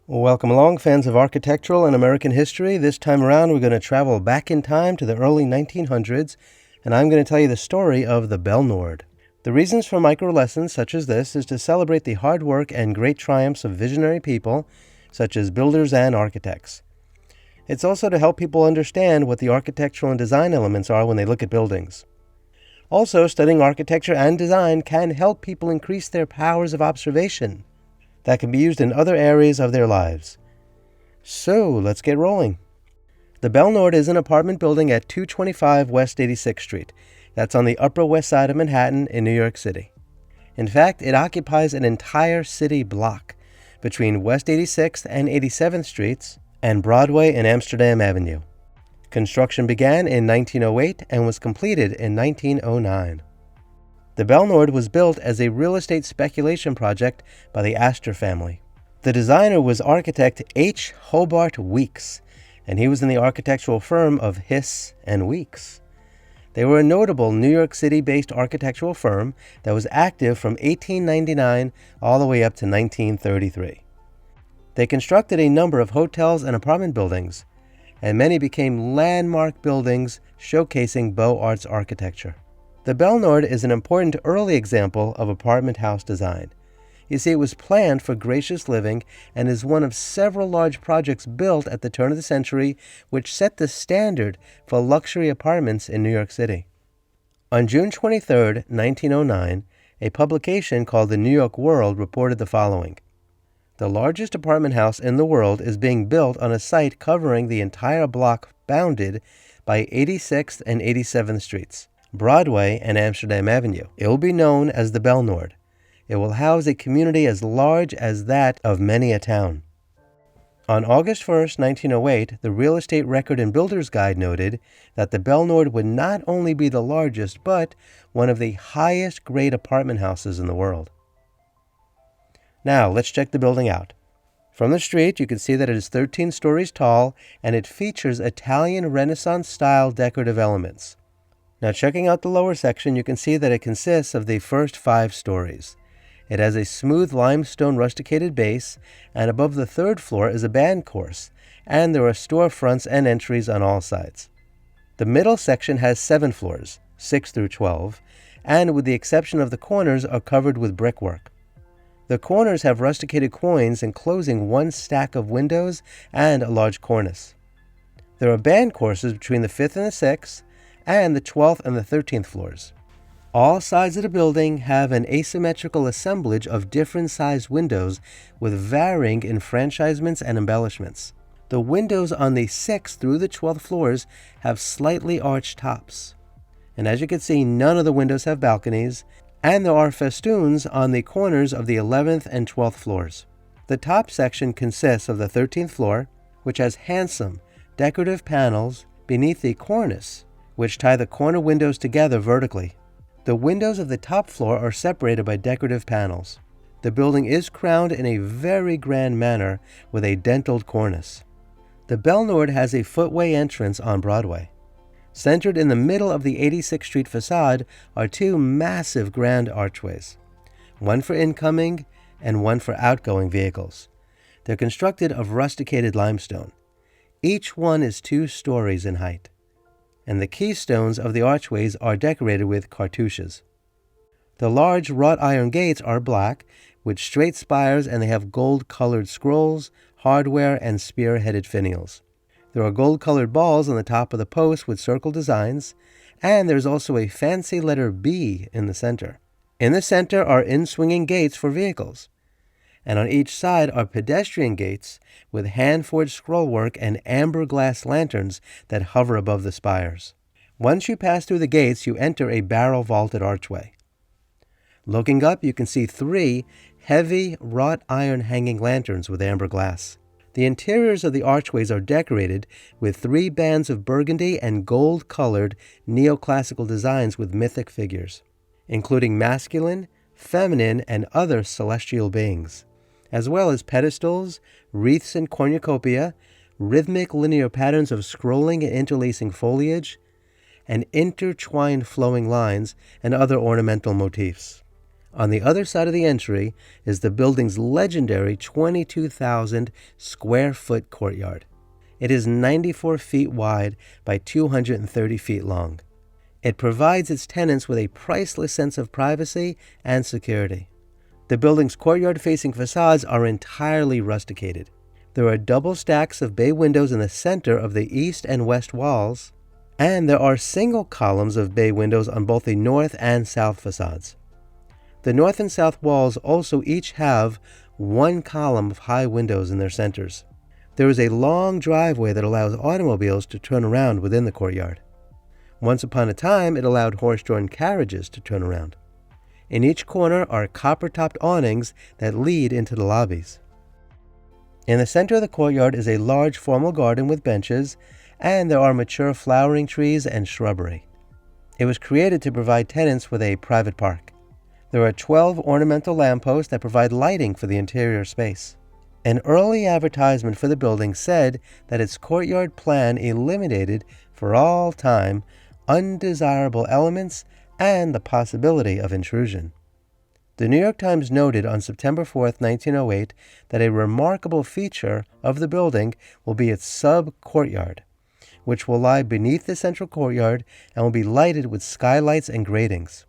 Welcome along, fans of architectural and American history. This time around, we're going to travel back in time to the early 1900s, and I'm going to tell you the story of the Belnord. The reasons for micro lessons such as this is to celebrate the hard work and great triumphs of visionary people, such as builders and architects. It's also to help people understand what the architectural and design elements are when they look at buildings. Also, studying architecture and design can help people increase their powers of observation that can be used in other areas of their lives. So, let's get rolling. The Belnord is an apartment building at 225 West 86th Street. That's on the Upper West Side of Manhattan in New York City. In fact, it occupies an entire city block between West 86th and 87th Streets and Broadway and Amsterdam Avenue. Construction began in 1908 and was completed in 1909. The Belnord was built as a real estate speculation project by the Astor family. The designer was architect H. Hobart Weeks, and he was in the architectural firm of Hiss and Weeks. They were a notable New York City-based architectural firm that was active from 1899 all the way up to 1933. They constructed a number of hotels and apartment buildings, and many became landmark buildings showcasing Beaux Arts architecture. The Belnord is an important early example of apartment house design. You see, it was planned for gracious living and is one of several large projects built at the turn of the century which set the standard for luxury apartments in New York City. On June 23, 1909, a publication called the New York World reported the following. The largest apartment house in the world is being built on a site covering the entire block bounded by 86th and 87th Streets, Broadway and Amsterdam Avenue. It will be known as the Belnord. It will house a community as large as that of many a town. On August 1, 1908, the Real Estate Record and Builder's Guide noted that the Belnord would not only be the largest, but one of the highest grade apartment houses in the world. Now, let's check the building out. From the street, you can see that it is 13 stories tall, and it features Italian Renaissance-style decorative elements. Now, checking out the lower section, you can see that it consists of the first 5 stories. It has a smooth limestone rusticated base, and above the 3rd floor is a band course, and there are storefronts and entries on all sides. The middle section has 7 floors, 6 through 12, and with the exception of the corners are covered with brickwork. The corners have rusticated quoins enclosing one stack of windows and a large cornice. There are band courses between the 5th and the 6th, and the 12th and the 13th floors. All sides of the building have an asymmetrical assemblage of different sized windows with varying enfranchisements and embellishments. The windows on the 6th through the 12th floors have slightly arched tops. And as you can see, none of the windows have balconies, and there are festoons on the corners of the 11th and 12th floors. The top section consists of the 13th floor, which has handsome, decorative panels beneath the cornice, which tie the corner windows together vertically. The windows of the top floor are separated by decorative panels. The building is crowned in a very grand manner with a dentiled cornice. The Belnord has a footway entrance on Broadway. Centered in the middle of the 86th Street facade are 2 massive grand archways, one for incoming and one for outgoing vehicles. They're constructed of rusticated limestone. Each one is 2 stories in height, and the keystones of the archways are decorated with cartouches. The large wrought iron gates are black, with straight spires, and they have gold-colored scrolls, hardware, and spear-headed finials. There are gold-colored balls on the top of the posts with circle designs, and there's also a fancy letter B in the center. In the center are in-swinging gates for vehicles, and on each side are pedestrian gates with hand-forged scrollwork and amber glass lanterns that hover above the spires. Once you pass through the gates, you enter a barrel-vaulted archway. Looking up, you can see 3 heavy wrought iron hanging lanterns with amber glass. The interiors of the archways are decorated with 3 bands of burgundy and gold-colored neoclassical designs with mythic figures, including masculine, feminine, and other celestial beings, as well as pedestals, wreaths and cornucopia, rhythmic linear patterns of scrolling and interlacing foliage, and intertwined flowing lines and other ornamental motifs. On the other side of the entry is the building's legendary 22,000 square foot courtyard. It is 94 feet wide by 230 feet long. It provides its tenants with a priceless sense of privacy and security. The building's courtyard-facing facades are entirely rusticated. There are double stacks of bay windows in the center of the east and west walls, and there are single columns of bay windows on both the north and south facades. The north and south walls also each have one column of high windows in their centers. There is a long driveway that allows automobiles to turn around within the courtyard. Once upon a time, it allowed horse-drawn carriages to turn around. In each corner are copper-topped awnings that lead into the lobbies. In the center of the courtyard is a large formal garden with benches, and there are mature flowering trees and shrubbery. It was created to provide tenants with a private park. There are 12 ornamental lampposts that provide lighting for the interior space. An early advertisement for the building said that its courtyard plan eliminated, for all time, undesirable elements and the possibility of intrusion. The New York Times noted on September 4, 1908, that a remarkable feature of the building will be its sub-courtyard, which will lie beneath the central courtyard and will be lighted with skylights and gratings.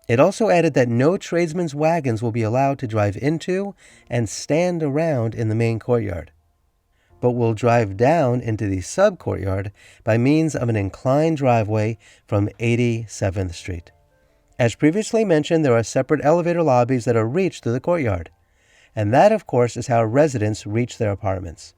It also added that no tradesmen's wagons will be allowed to drive into and stand around in the main courtyard, but will drive down into the sub-courtyard by means of an inclined driveway from 87th Street. As previously mentioned, there are separate elevator lobbies that are reached through the courtyard, and that, of course, is how residents reach their apartments.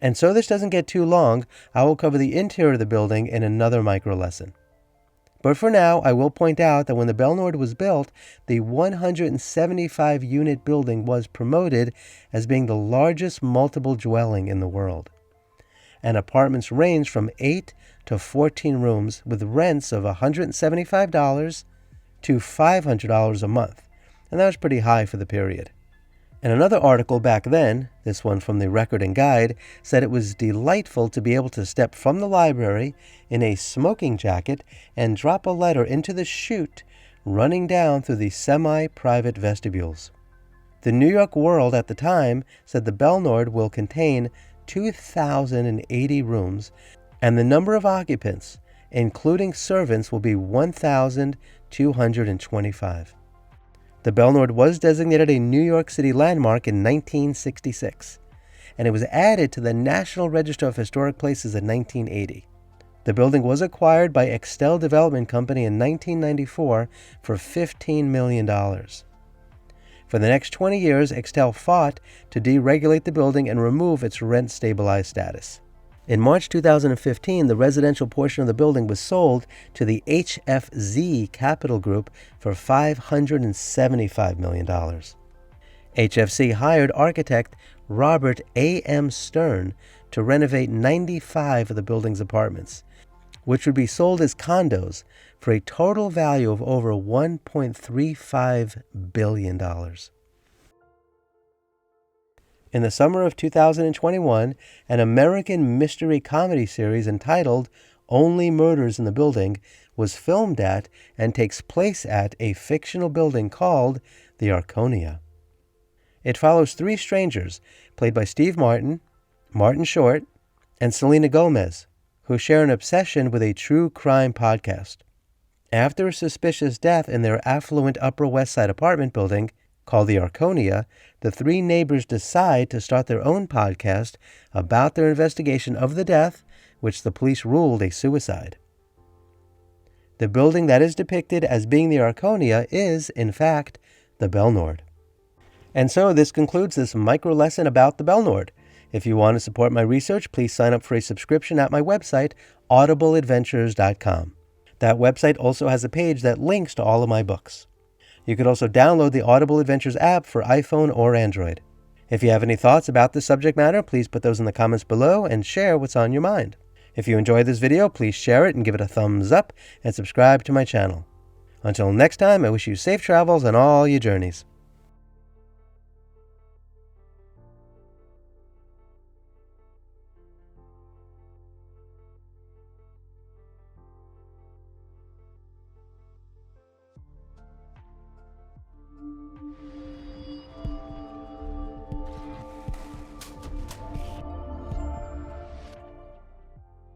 And so this doesn't get too long, I will cover the interior of the building in another micro lesson. But for now, I will point out that when the Belnord was built, the 175-unit building was promoted as being the largest multiple dwelling in the world. And apartments range from 8 to 14 rooms with rents of $175 to $500 a month, and that was pretty high for the period. And another article back then, this one from the Record and Guide, said it was delightful to be able to step from the library in a smoking jacket and drop a letter into the chute running down through the semi-private vestibules. The New York World at the time said the Belnord will contain 2,080 rooms, and the number of occupants, including servants, will be 1,225. The Belnord was designated a New York City landmark in 1966, and it was added to the National Register of Historic Places in 1980. The building was acquired by Extel Development Company in 1994 for $15 million. For the next 20 years, Extel fought to deregulate the building and remove its rent-stabilized status. In March 2015, the residential portion of the building was sold to the HFZ Capital Group for $575 million. HFC hired architect Robert A.M. Stern to renovate 95 of the building's apartments, which would be sold as condos for a total value of over $1.35 billion. In the summer of 2021, an American mystery comedy series entitled Only Murders in the Building was filmed at and takes place at a fictional building called the Arconia. It follows three strangers, played by Steve Martin, Martin Short, and Selena Gomez, who share an obsession with a true crime podcast. After a suspicious death in their affluent Upper West Side apartment building, called the Arconia, the three neighbors decide to start their own podcast about their investigation of the death, which the police ruled a suicide. The building that is depicted as being the Arconia is, in fact, the Belnord. And so this concludes this micro lesson about the Belnord. If you want to support my research, please sign up for a subscription at my website, audibleadventures.com. That website also has a page that links to all of my books. You could also download the Audible Adventures app for iPhone or Android. If you have any thoughts about this subject matter, please put those in the comments below and share what's on your mind. If you enjoyed this video, please share it and give it a thumbs up and subscribe to my channel. Until next time, I wish you safe travels on all your journeys.